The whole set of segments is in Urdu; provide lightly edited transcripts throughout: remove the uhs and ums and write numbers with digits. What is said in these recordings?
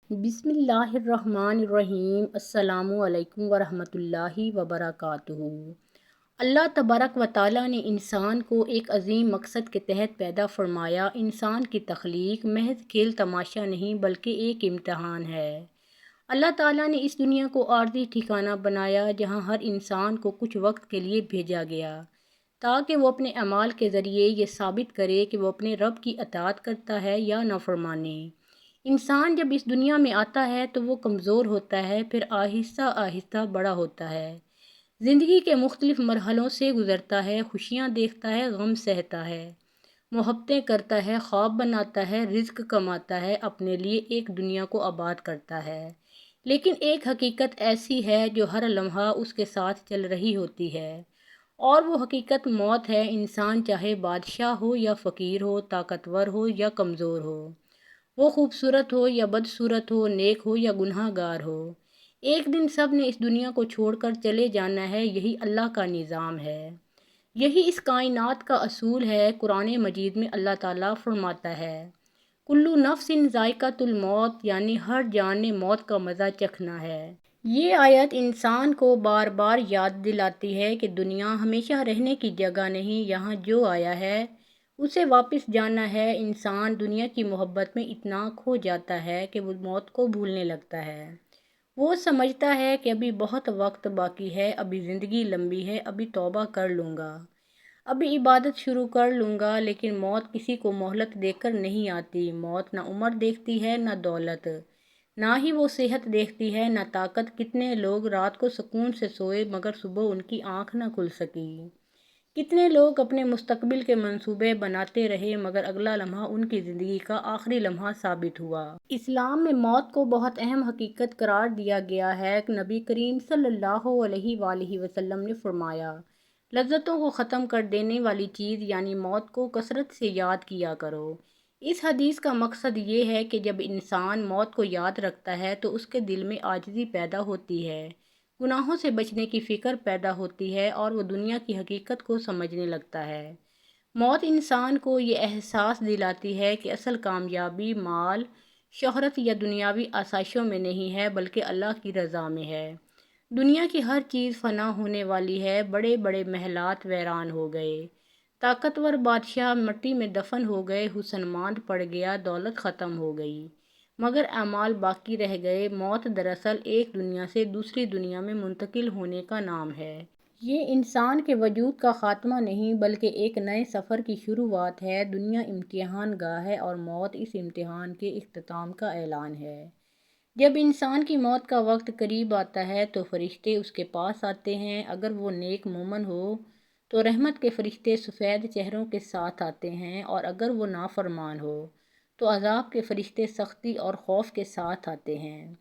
بسم اللہ الرحمن الرحیم۔ السلام علیکم ورحمۃ اللہ وبرکاتہ۔ اللہ تبارک و تعالیٰ نے انسان کو ایک عظیم مقصد کے تحت پیدا فرمایا۔ انسان کی تخلیق محض کھیل تماشا نہیں بلکہ ایک امتحان ہے۔ اللہ تعالیٰ نے اس دنیا کو عارضی ٹھکانہ بنایا جہاں ہر انسان کو کچھ وقت کے لیے بھیجا گیا تاکہ وہ اپنے اعمال کے ذریعے یہ ثابت کرے کہ وہ اپنے رب کی اطاعت کرتا ہے یا نافرمانی۔ انسان جب اس دنیا میں آتا ہے تو وہ کمزور ہوتا ہے، پھر آہستہ آہستہ بڑا ہوتا ہے، زندگی کے مختلف مرحلوں سے گزرتا ہے، خوشیاں دیکھتا ہے، غم سہتا ہے، محبتیں کرتا ہے، خواب بناتا ہے، رزق کماتا ہے، اپنے لیے ایک دنیا کو آباد کرتا ہے۔ لیکن ایک حقیقت ایسی ہے جو ہر لمحہ اس کے ساتھ چل رہی ہوتی ہے، اور وہ حقیقت موت ہے۔ انسان چاہے بادشاہ ہو یا فقیر ہو، طاقتور ہو یا کمزور ہو، وہ خوبصورت ہو یا بدصورت ہو، نیک ہو یا گناہ گار ہو، ایک دن سب نے اس دنیا کو چھوڑ کر چلے جانا ہے۔ یہی اللہ کا نظام ہے، یہی اس کائنات کا اصول ہے۔ قرآن مجید میں اللہ تعالیٰ فرماتا ہے، کلو نفس ذائقۃ الموت، یعنی ہر جان نے موت کا مزہ چکھنا ہے۔ یہ آیت انسان کو بار بار یاد دلاتی ہے کہ دنیا ہمیشہ رہنے کی جگہ نہیں، یہاں جو آیا ہے اسے واپس جانا ہے۔ انسان دنیا کی محبت میں اتنا کھو جاتا ہے کہ وہ موت کو بھولنے لگتا ہے۔ وہ سمجھتا ہے کہ ابھی بہت وقت باقی ہے، ابھی زندگی لمبی ہے، ابھی توبہ کر لوں گا، ابھی عبادت شروع کر لوں گا۔ لیکن موت کسی کو مہلت دے کر نہیں آتی۔ موت نہ عمر دیکھتی ہے، نہ دولت، نہ ہی وہ صحت دیکھتی ہے، نہ طاقت۔ کتنے لوگ رات کو سکون سے سوئے مگر صبح ان کی آنکھ نہ کھل سکی۔ کتنے لوگ اپنے مستقبل کے منصوبے بناتے رہے مگر اگلا لمحہ ان کی زندگی کا آخری لمحہ ثابت ہوا۔ اسلام میں موت کو بہت اہم حقیقت قرار دیا گیا ہے۔ نبی کریم صلی اللہ علیہ وآلہ وسلم نے فرمایا، لذتوں کو ختم کر دینے والی چیز یعنی موت کو کثرت سے یاد کیا کرو۔ اس حدیث کا مقصد یہ ہے کہ جب انسان موت کو یاد رکھتا ہے تو اس کے دل میں عاجزی پیدا ہوتی ہے، گناہوں سے بچنے کی فکر پیدا ہوتی ہے، اور وہ دنیا کی حقیقت کو سمجھنے لگتا ہے۔ موت انسان کو یہ احساس دلاتی ہے کہ اصل کامیابی مال، شہرت یا دنیاوی آسائشوں میں نہیں ہے بلکہ اللہ کی رضا میں ہے۔ دنیا کی ہر چیز فنا ہونے والی ہے۔ بڑے بڑے محلات ویران ہو گئے، طاقتور بادشاہ مٹی میں دفن ہو گئے، حسن ماند پڑ گیا، دولت ختم ہو گئی، مگر اعمال باقی رہ گئے۔ موت دراصل ایک دنیا سے دوسری دنیا میں منتقل ہونے کا نام ہے۔ یہ انسان کے وجود کا خاتمہ نہیں بلکہ ایک نئے سفر کی شروعات ہے۔ دنیا امتحان گاہ ہے اور موت اس امتحان کے اختتام کا اعلان ہے۔ جب انسان کی موت کا وقت قریب آتا ہے تو فرشتے اس کے پاس آتے ہیں۔ اگر وہ نیک مومن ہو تو رحمت کے فرشتے سفید چہروں کے ساتھ آتے ہیں، اور اگر وہ نافرمان ہو تو عذاب کے فرشتے سختی اور خوف کے ساتھ آتے ہیں۔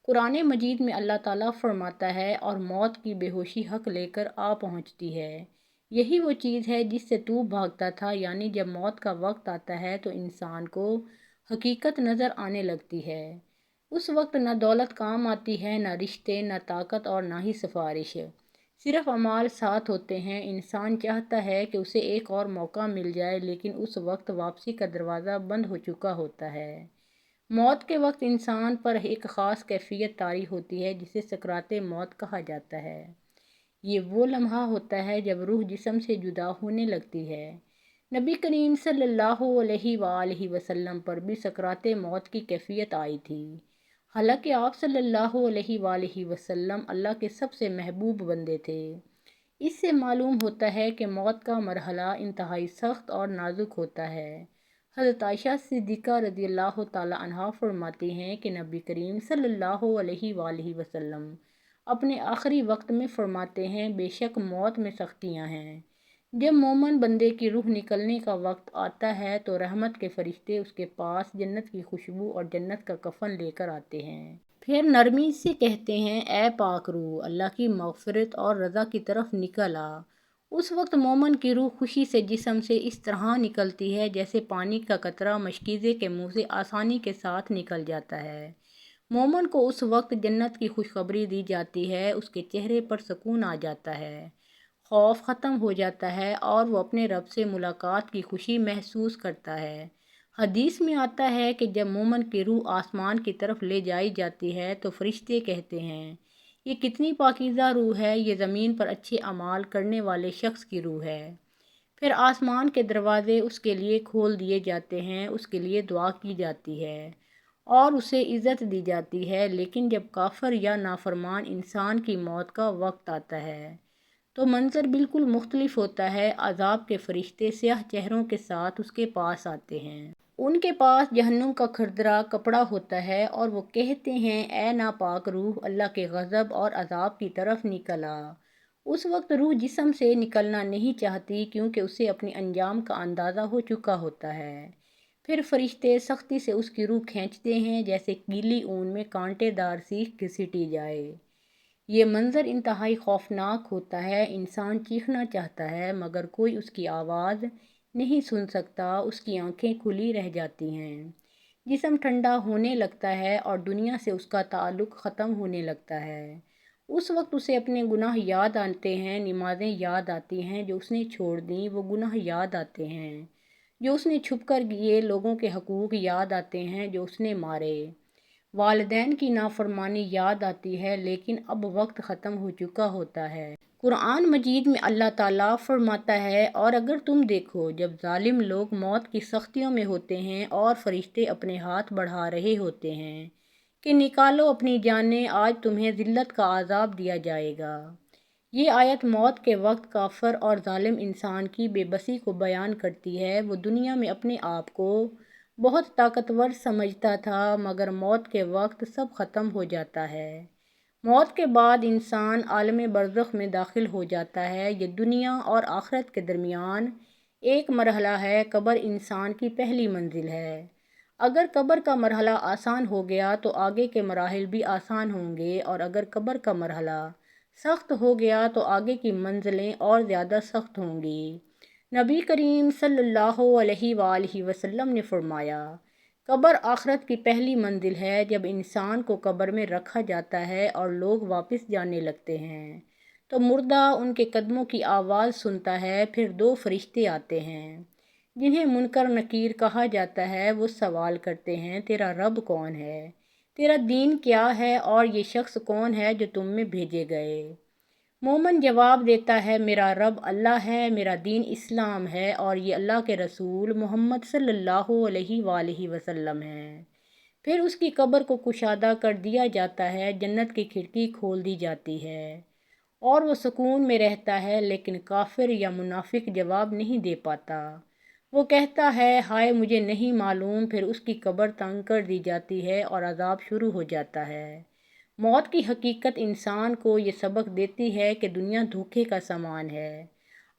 قرآن مجید میں اللہ تعالیٰ فرماتا ہے، اور موت کی بے ہوشی حق لے کر آ پہنچتی ہے۔ یہی وہ چیز ہے جس سے تو بھاگتا تھا، یعنی جب موت کا وقت آتا ہے تو انسان کو حقیقت نظر آنے لگتی ہے۔ اس وقت نہ دولت کام آتی ہے، نہ رشتے، نہ طاقت اور نہ ہی سفارش، صرف اعمال ساتھ ہوتے ہیں۔ انسان چاہتا ہے کہ اسے ایک اور موقع مل جائے، لیکن اس وقت واپسی کا دروازہ بند ہو چکا ہوتا ہے۔ موت کے وقت انسان پر ایک خاص کیفیت طاری ہوتی ہے جسے سکرات موت کہا جاتا ہے۔ یہ وہ لمحہ ہوتا ہے جب روح جسم سے جدا ہونے لگتی ہے۔ نبی کریم صلی اللہ علیہ وآلہ وسلم پر بھی سکرات موت کی کیفیت آئی تھی، حالانکہ آپ صلی اللہ علیہ وآلہ وسلم اللہ کے سب سے محبوب بندے تھے۔ اس سے معلوم ہوتا ہے کہ موت کا مرحلہ انتہائی سخت اور نازک ہوتا ہے۔ حضرت عائشہ صدیقہ رضی اللہ تعالی عنہا فرماتی ہیں کہ نبی کریم صلی اللہ علیہ وآلہ وسلم اپنے آخری وقت میں فرماتے ہیں، بے شک موت میں سختیاں ہیں۔ جب مومن بندے کی روح نکلنے کا وقت آتا ہے تو رحمت کے فرشتے اس کے پاس جنت کی خوشبو اور جنت کا کفن لے کر آتے ہیں۔ پھر نرمی سے کہتے ہیں، اے پاک روح، اللہ کی مغفرت اور رضا کی طرف نکل آ۔ اس وقت مومن کی روح خوشی سے جسم سے اس طرح نکلتی ہے جیسے پانی کا قطرہ مشکیزے کے منہ سے آسانی کے ساتھ نکل جاتا ہے۔ مومن کو اس وقت جنت کی خوشخبری دی جاتی ہے، اس کے چہرے پر سکون آ جاتا ہے، خوف ختم ہو جاتا ہے، اور وہ اپنے رب سے ملاقات کی خوشی محسوس کرتا ہے۔ حدیث میں آتا ہے کہ جب مومن کی روح آسمان کی طرف لے جائی جاتی ہے تو فرشتے کہتے ہیں، یہ کتنی پاکیزہ روح ہے، یہ زمین پر اچھے اعمال کرنے والے شخص کی روح ہے۔ پھر آسمان کے دروازے اس کے لیے کھول دیے جاتے ہیں، اس کے لیے دعا کی جاتی ہے اور اسے عزت دی جاتی ہے، لیکن جب کافر یا نافرمان انسان کی موت کا وقت آتا ہے تو منظر بالکل مختلف ہوتا ہے۔ عذاب کے فرشتے سیاہ چہروں کے ساتھ اس کے پاس آتے ہیں۔ ان کے پاس جہنم کا کھردرا کپڑا ہوتا ہے اور وہ کہتے ہیں، اے ناپاک روح، اللہ کے غضب اور عذاب کی طرف نکل آ۔ اس وقت روح جسم سے نکلنا نہیں چاہتی کیونکہ اسے اپنے انجام کا اندازہ ہو چکا ہوتا ہے۔ پھر فرشتے سختی سے اس کی روح کھینچتے ہیں جیسے گیلی اون میں کانٹے دار سیخ گھسیٹی جائے۔ یہ منظر انتہائی خوفناک ہوتا ہے، انسان چیخنا چاہتا ہے مگر کوئی اس کی آواز نہیں سن سکتا، اس کی آنکھیں کھلی رہ جاتی ہیں، جسم ٹھنڈا ہونے لگتا ہے اور دنیا سے اس کا تعلق ختم ہونے لگتا ہے۔ اس وقت اسے اپنے گناہ یاد آتے ہیں، نمازیں یاد آتی ہیں جو اس نے چھوڑ دیں، وہ گناہ یاد آتے ہیں جو اس نے چھپ کر کیے، لوگوں کے حقوق یاد آتے ہیں جو اس نے مارے، والدین کی نافرمانی یاد آتی ہے، لیکن اب وقت ختم ہو چکا ہوتا ہے۔ قرآن مجید میں اللہ تعالیٰ فرماتا ہے، اور اگر تم دیکھو جب ظالم لوگ موت کی سختیوں میں ہوتے ہیں اور فرشتے اپنے ہاتھ بڑھا رہے ہوتے ہیں کہ نکالو اپنی جانیں، آج تمہیں ذلت کا عذاب دیا جائے گا۔ یہ آیت موت کے وقت کافر اور ظالم انسان کی بے بسی کو بیان کرتی ہے۔ وہ دنیا میں اپنے آپ کو بہت طاقتور سمجھتا تھا مگر موت کے وقت سب ختم ہو جاتا ہے۔ موت کے بعد انسان عالم برزخ میں داخل ہو جاتا ہے۔ یہ دنیا اور آخرت کے درمیان ایک مرحلہ ہے۔ قبر انسان کی پہلی منزل ہے۔ اگر قبر کا مرحلہ آسان ہو گیا تو آگے کے مراحل بھی آسان ہوں گے، اور اگر قبر کا مرحلہ سخت ہو گیا تو آگے کی منزلیں اور زیادہ سخت ہوں گی۔ نبی کریم صلی اللہ علیہ وآلہ وسلم نے فرمایا، قبر آخرت کی پہلی منزل ہے۔ جب انسان کو قبر میں رکھا جاتا ہے اور لوگ واپس جانے لگتے ہیں تو مردہ ان کے قدموں کی آواز سنتا ہے۔ پھر دو فرشتے آتے ہیں جنہیں منکر نکیر کہا جاتا ہے، وہ سوال کرتے ہیں، تیرا رب کون ہے؟ تیرا دین کیا ہے اور یہ شخص کون ہے جو تم میں بھیجے گئے؟ مومن جواب دیتا ہے، میرا رب اللہ ہے، میرا دین اسلام ہے اور یہ اللہ کے رسول محمد صلی اللہ علیہ وآلہ وسلم ہے۔ پھر اس کی قبر کو کشادہ کر دیا جاتا ہے، جنت کی کھڑکی کھول دی جاتی ہے اور وہ سکون میں رہتا ہے، لیکن کافر یا منافق جواب نہیں دے پاتا۔ وہ کہتا ہے، ہائے مجھے نہیں معلوم۔ پھر اس کی قبر تنگ کر دی جاتی ہے اور عذاب شروع ہو جاتا ہے۔ موت کی حقیقت انسان کو یہ سبق دیتی ہے کہ دنیا دھوکے کا سامان ہے۔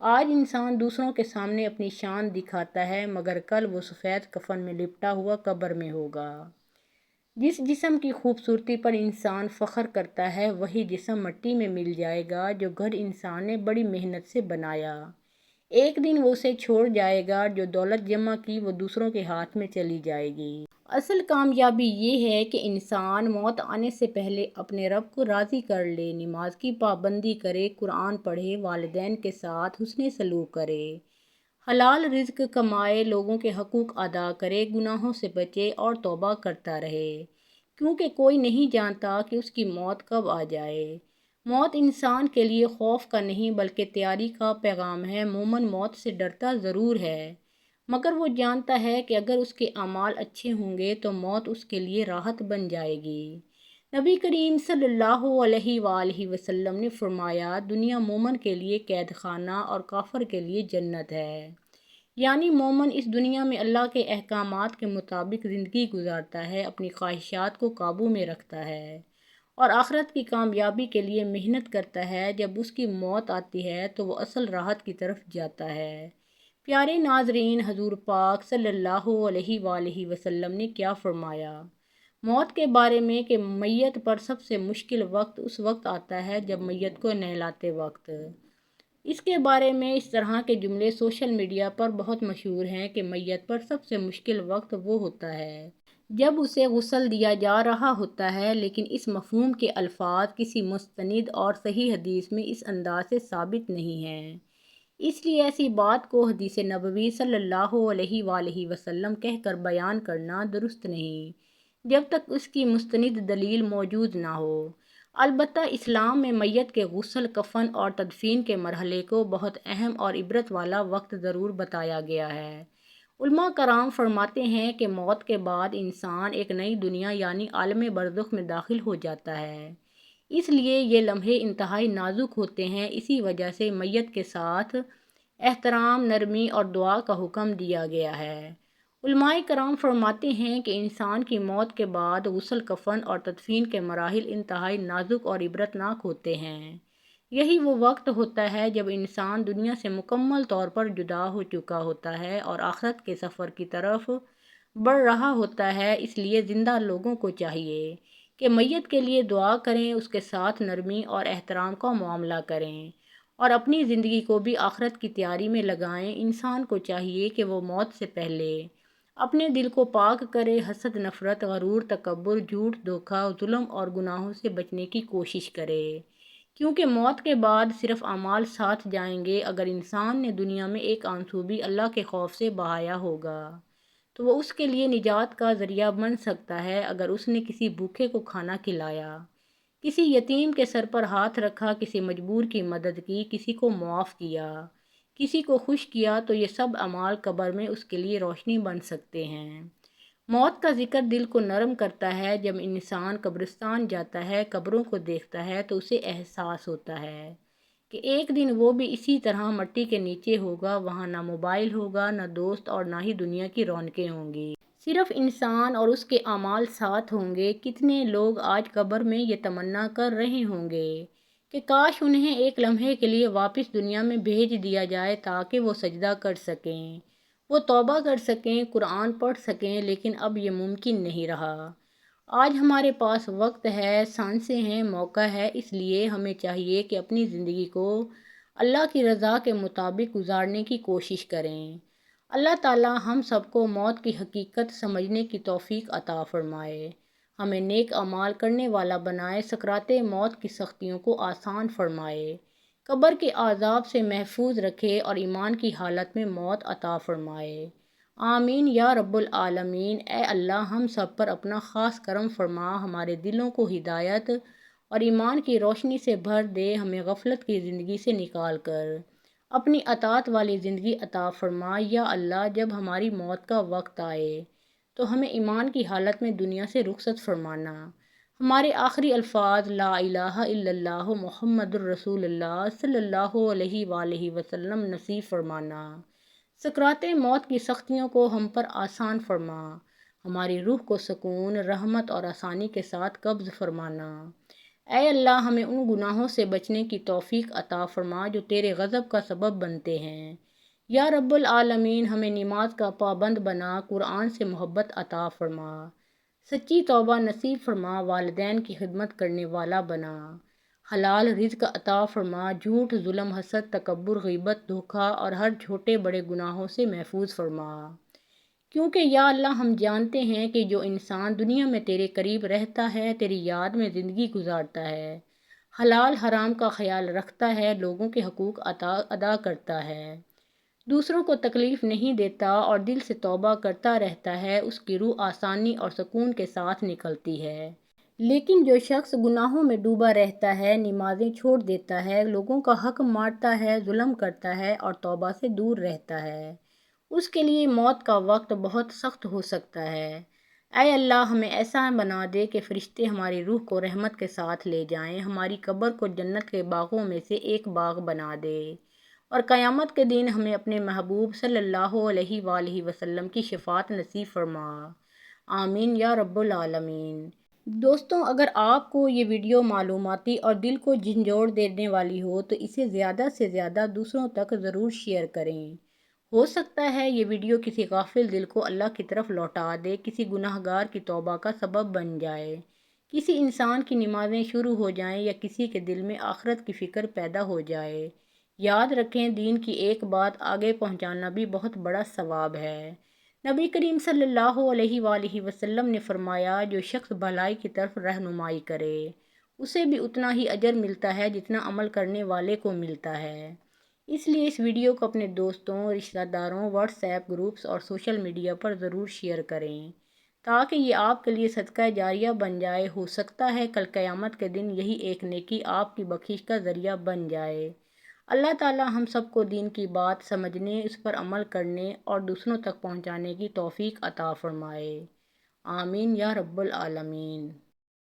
آج انسان دوسروں کے سامنے اپنی شان دکھاتا ہے مگر کل وہ سفید کفن میں لپٹا ہوا قبر میں ہوگا۔ جس جسم کی خوبصورتی پر انسان فخر کرتا ہے وہی جسم مٹی میں مل جائے گا جو گھر انسان نے بڑی محنت سے بنایا۔ ایک دن وہ اسے چھوڑ جائے گا، جو دولت جمع کی وہ دوسروں کے ہاتھ میں چلی جائے گی۔ اصل کامیابی یہ ہے کہ انسان موت آنے سے پہلے اپنے رب کو راضی کر لے، نماز کی پابندی کرے، قرآن پڑھے، والدین کے ساتھ حسن سلوک کرے، حلال رزق کمائے، لوگوں کے حقوق ادا کرے، گناہوں سے بچے اور توبہ کرتا رہے، کیونکہ کوئی نہیں جانتا کہ اس کی موت کب آ جائے۔ موت انسان کے لیے خوف کا نہیں بلکہ تیاری کا پیغام ہے۔ مومن موت سے ڈرتا ضرور ہے مگر وہ جانتا ہے کہ اگر اس کے اعمال اچھے ہوں گے تو موت اس کے لیے راحت بن جائے گی۔ نبی کریم صلی اللہ علیہ وآلہ وسلم نے فرمایا، دنیا مومن کے لیے قید خانہ اور کافر کے لیے جنت ہے۔ یعنی مومن اس دنیا میں اللہ کے احکامات کے مطابق زندگی گزارتا ہے، اپنی خواہشات کو قابو میں رکھتا ہے اور آخرت کی کامیابی کے لیے محنت کرتا ہے۔ جب اس کی موت آتی ہے تو وہ اصل راحت کی طرف جاتا ہے۔ پیارے ناظرین، حضور پاک صلی اللہ علیہ وآلہ وسلم نے کیا فرمایا موت کے بارے میں کہ میت پر سب سے مشکل وقت اس وقت آتا ہے جب میت کو نہلاتے وقت۔ اس کے بارے میں اس طرح کے جملے سوشل میڈیا پر بہت مشہور ہیں کہ میت پر سب سے مشکل وقت وہ ہوتا ہے جب اسے غسل دیا جا رہا ہوتا ہے، لیکن اس مفہوم کے الفاظ کسی مستند اور صحیح حدیث میں اس انداز سے ثابت نہیں ہیں۔ اس لیے ایسی بات کو حدیث نبوی صلی اللہ علیہ وآلہ وسلم کہہ کر بیان کرنا درست نہیں جب تک اس کی مستند دلیل موجود نہ ہو۔ البتہ اسلام میں میت کے غسل، کفن اور تدفین کے مرحلے کو بہت اہم اور عبرت والا وقت ضرور بتایا گیا ہے۔ علماء کرام فرماتے ہیں کہ موت کے بعد انسان ایک نئی دنیا یعنی عالم برزخ میں داخل ہو جاتا ہے۔ اس لیے یہ لمحے انتہائی نازک ہوتے ہیں، اسی وجہ سے میت کے ساتھ احترام، نرمی اور دعا کا حکم دیا گیا ہے۔ علماء کرام فرماتے ہیں کہ انسان کی موت کے بعد غسل، کفن اور تدفین کے مراحل انتہائی نازک اور عبرتناک ہوتے ہیں۔ یہی وہ وقت ہوتا ہے جب انسان دنیا سے مکمل طور پر جدا ہو چکا ہوتا ہے اور آخرت کے سفر کی طرف بڑھ رہا ہوتا ہے۔ اس لیے زندہ لوگوں کو چاہیے کہ میت کے لیے دعا کریں، اس کے ساتھ نرمی اور احترام کا معاملہ کریں اور اپنی زندگی کو بھی آخرت کی تیاری میں لگائیں۔ انسان کو چاہیے کہ وہ موت سے پہلے اپنے دل کو پاک کرے، حسد، نفرت، غرور، تکبر، جھوٹ، دھوکہ، ظلم اور گناہوں سے بچنے کی کوشش کرے، کیونکہ موت کے بعد صرف اعمال ساتھ جائیں گے۔ اگر انسان نے دنیا میں ایک آنسو بھی اللہ کے خوف سے بہایا ہوگا تو وہ اس کے لیے نجات کا ذریعہ بن سکتا ہے۔ اگر اس نے کسی بھوکے کو کھانا کھلایا، کسی یتیم کے سر پر ہاتھ رکھا، کسی مجبور کی مدد کی، کسی کو معاف کیا، کسی کو خوش کیا، تو یہ سب اعمال قبر میں اس کے لیے روشنی بن سکتے ہیں۔ موت کا ذکر دل کو نرم کرتا ہے۔ جب انسان قبرستان جاتا ہے، قبروں کو دیکھتا ہے تو اسے احساس ہوتا ہے کہ ایک دن وہ بھی اسی طرح مٹی کے نیچے ہوگا۔ وہاں نہ موبائل ہوگا، نہ دوست اور نہ ہی دنیا کی رونقیں ہوں گی۔ صرف انسان اور اس کے اعمال ساتھ ہوں گے۔ کتنے لوگ آج قبر میں یہ تمنا کر رہے ہوں گے کہ کاش انہیں ایک لمحے کے لیے واپس دنیا میں بھیج دیا جائے تاکہ وہ سجدہ کر سکیں، وہ توبہ کر سکیں، قرآن پڑھ سکیں، لیکن اب یہ ممکن نہیں رہا۔ آج ہمارے پاس وقت ہے، سانسیں ہیں، موقع ہے، اس لیے ہمیں چاہیے کہ اپنی زندگی کو اللہ کی رضا کے مطابق گزارنے کی کوشش کریں۔ اللہ تعالی ہم سب کو موت کی حقیقت سمجھنے کی توفیق عطا فرمائے، ہمیں نیک اعمال کرنے والا بنائے، سکرات موت کی سختیوں کو آسان فرمائے، قبر کے عذاب سے محفوظ رکھے اور ایمان کی حالت میں موت عطا فرمائے۔ آمین یا رب العالمین۔ اے اللہ ہم سب پر اپنا خاص کرم فرما، ہمارے دلوں کو ہدایت اور ایمان کی روشنی سے بھر دے، ہمیں غفلت کی زندگی سے نکال کر اپنی اطاعت والی زندگی عطا فرما۔ یا اللہ جب ہماری موت کا وقت آئے تو ہمیں ایمان کی حالت میں دنیا سے رخصت فرمانا، ہمارے آخری الفاظ لا الہ الا اللہ محمد الرسول اللہ صلی اللہ علیہ وآلہ وسلم نصیب فرمانا۔ سکرات موت کی سختیوں کو ہم پر آسان فرما، ہماری روح کو سکون، رحمت اور آسانی کے ساتھ قبض فرمانا۔ اے اللہ ہمیں ان گناہوں سے بچنے کی توفیق عطا فرما جو تیرے غضب کا سبب بنتے ہیں۔ یا رب العالمین ہمیں نماز کا پابند بنا، قرآن سے محبت عطا فرما، سچی توبہ نصیب فرما، والدین کی خدمت کرنے والا بنا، حلال رزق عطا فرما، جھوٹ، ظلم، حسد، تکبر، غیبت، دھوکہ اور ہر چھوٹے بڑے گناہوں سے محفوظ فرما۔ کیونکہ یا اللہ ہم جانتے ہیں کہ جو انسان دنیا میں تیرے قریب رہتا ہے، تیری یاد میں زندگی گزارتا ہے، حلال حرام کا خیال رکھتا ہے، لوگوں کے حقوق ادا کرتا ہے، دوسروں کو تکلیف نہیں دیتا اور دل سے توبہ کرتا رہتا ہے، اس کی روح آسانی اور سکون کے ساتھ نکلتی ہے۔ لیکن جو شخص گناہوں میں ڈوبا رہتا ہے، نمازیں چھوڑ دیتا ہے، لوگوں کا حق مارتا ہے، ظلم کرتا ہے اور توبہ سے دور رہتا ہے، اس کے لیے موت کا وقت بہت سخت ہو سکتا ہے۔ اے اللہ ہمیں ایسا بنا دے کہ فرشتے ہماری روح کو رحمت کے ساتھ لے جائیں، ہماری قبر کو جنت کے باغوں میں سے ایک باغ بنا دے اور قیامت کے دن ہمیں اپنے محبوب صلی اللہ علیہ وآلہ وسلم کی شفاعت نصیب فرما۔ آمین یا رب العالمین۔ دوستوں اگر آپ کو یہ ویڈیو معلوماتی اور دل کو جھنجھوڑ دینے والی ہو تو اسے زیادہ سے زیادہ دوسروں تک ضرور شیئر کریں۔ ہو سکتا ہے یہ ویڈیو کسی غافل دل کو اللہ کی طرف لوٹا دے، کسی گناہگار کی توبہ کا سبب بن جائے، کسی انسان کی نمازیں شروع ہو جائیں یا کسی کے دل میں آخرت کی فکر پیدا ہو جائے۔ یاد رکھیں دین کی ایک بات آگے پہنچانا بھی بہت بڑا ثواب ہے۔ نبی کریم صلی اللہ علیہ وآلہ وسلم نے فرمایا جو شخص بھلائی کی طرف رہنمائی کرے اسے بھی اتنا ہی اجر ملتا ہے جتنا عمل کرنے والے کو ملتا ہے۔ اس لیے اس ویڈیو کو اپنے دوستوں، رشتہ داروں، واٹس ایپ گروپس اور سوشل میڈیا پر ضرور شیئر کریں تاکہ یہ آپ کے لیے صدقہ جاریہ بن جائے۔ ہو سکتا ہے کل قیامت کے دن یہی ایک نیکی آپ کی بخشش کا ذریعہ بن جائے۔ اللہ تعالی ہم سب کو دین کی بات سمجھنے، اس پر عمل کرنے اور دوسروں تک پہنچانے کی توفیق عطا فرمائے۔ آمین یا رب العالمین۔